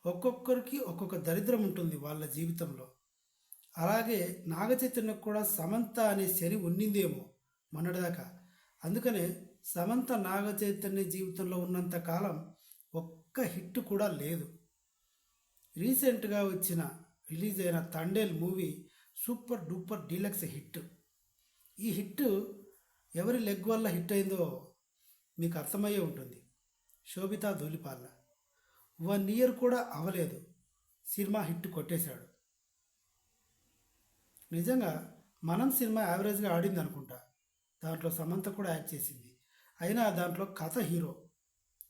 ఒక్కొక్కరికి ఒక్కొక్క దరిద్రం ఉంటుంది వాళ్ళ జీవితంలో. అలాగే నాగచైతన్యకు కూడా సమంత అనే శని ఉండిందేమో మొన్నటిదాకా. అందుకనే సమంత నాగచైతన్య జీవితంలో ఉన్నంత కాలం ఒక్క హిట్ కూడా లేదు. రీసెంట్గా రిలీజ్ అయిన Thandel movie super duper deluxe hit. ఈ హిట్ ఎవరి లెగ్ వల్ల హిట్ అయిందో మీకు అర్థమయ్యే ఉంటుంది. శోభితా ధూళిపాల 1 ఇయర్ కూడా అవ్వలేదు, సినిమా హిట్ కొట్టేశాడు. నిజంగా మనం సినిమా యావరేజ్గా ఆడింది అనుకుంటా. దాంట్లో సమంత కూడా యాక్ట్ చేసింది. అయినా దాంట్లో కథ హీరో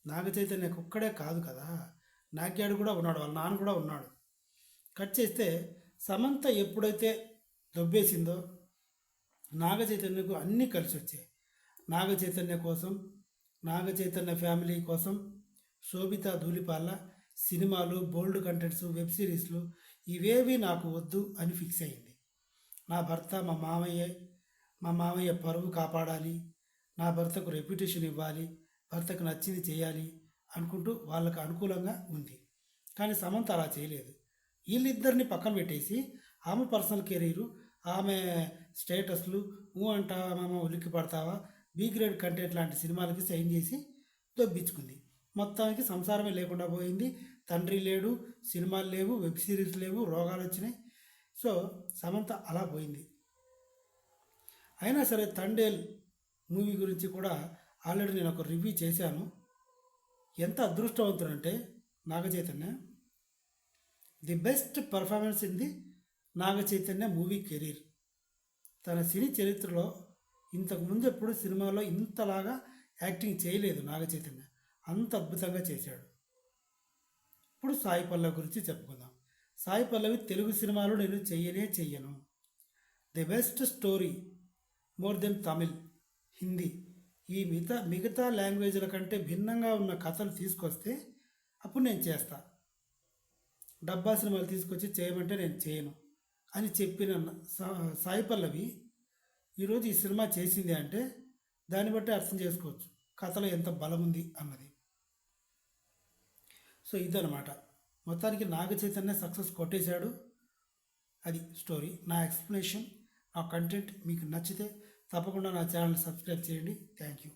నాగచైతన్యకు ఒక్కడే కాదు కదా, నాగ్యాడు కూడా ఉన్నాడు, వాళ్ళ నాన్న కూడా ఉన్నాడు. కట్ చేస్తే సమంత ఎప్పుడైతే దొబ్బేసిందో నాగచైతన్యకు అన్నీ కలిసి వచ్చాయి. నాగచైతన్య కోసం, నాగచైతన్య ఫ్యామిలీ కోసం శోభితా ధూళిపాల సినిమాలు, బోల్డ్ కంటెంట్స్, వెబ్ సిరీస్లు ఇవేవి నాకు వద్దు అని ఫిక్స్ అయింది. నా భర్త మా మామయ్య పరువు కాపాడాలి, నా భర్తకు రెప్యుటేషన్ ఇవ్వాలి, భర్తకు నచ్చింది చేయాలి అనుకుంటూ వాళ్ళకు అనుకూలంగా ఉంది. కానీ సమంత అలా చేయలేదు. వీళ్ళిద్దరిని పక్కన పెట్టేసి ఆమె పర్సనల్ కెరీరు, ఆమె స్టేటస్లు, అంటావా మామ ఉలిక్కి పడతావా, బి గ్రేడ్ కంటెంట్ లాంటి సినిమాలకి సైన్ చేసి దొబ్బించుకుంది. మొత్తానికి సంసారమే లేకుండా పోయింది. తండ్రి లేడు, సినిమాలు లేవు, వెబ్ సిరీస్ లేవు, రోగాలు వచ్చినాయి. సో సమంత అలా పోయింది. అయినా సరే తండేల్ మూవీ గురించి కూడా ఆల్రెడీ నేను ఒక రివ్యూ చేశాను. ఎంత అదృష్టవంతుడంటే Naga Chaitanya, the best performance in the Naga Chaitanya movie career. తన సినీ చరిత్రలో ఇంతకుముందు ఎప్పుడు సినిమాలో ఇంతలాగా యాక్టింగ్ చేయలేదు నాగచైతన్య. అంత అద్భుతంగా చేశాడు. ఇప్పుడు సాయి పల్లవి గురించి చెప్పుకుందాం. సాయి పల్లవి తెలుగు సినిమాలో నేను చెయ్యను. The best story more than Tamil, Hindi, ఈ మిగతా లాంగ్వేజ్ల కంటే భిన్నంగా ఉన్న కథలు తీసుకొస్తే అప్పుడు నేను చేస్తా. డబ్బా సినిమాలు తీసుకొచ్చి చేయమంటే నేను చేయను అని చెప్పిన సాయి పల్లవి ఈరోజు ఈ సినిమా చేసింది అంటే దాన్ని బట్టి అర్థం చేసుకోవచ్చు కథలో ఎంత బలం ఉంది అన్నది. సో ఇదనమాట, మొత్తానికి నాగ చైతన్య సక్సెస్ కొట్టేశాడు. అది స్టోరీ. నా ఎక్స్ప్లెనేషన్, నా కంటెంట్ మీకు నచ్చితే తప్పకుండా నా ఛానల్ సబ్స్క్రైబ్ చేయండి. Thank you.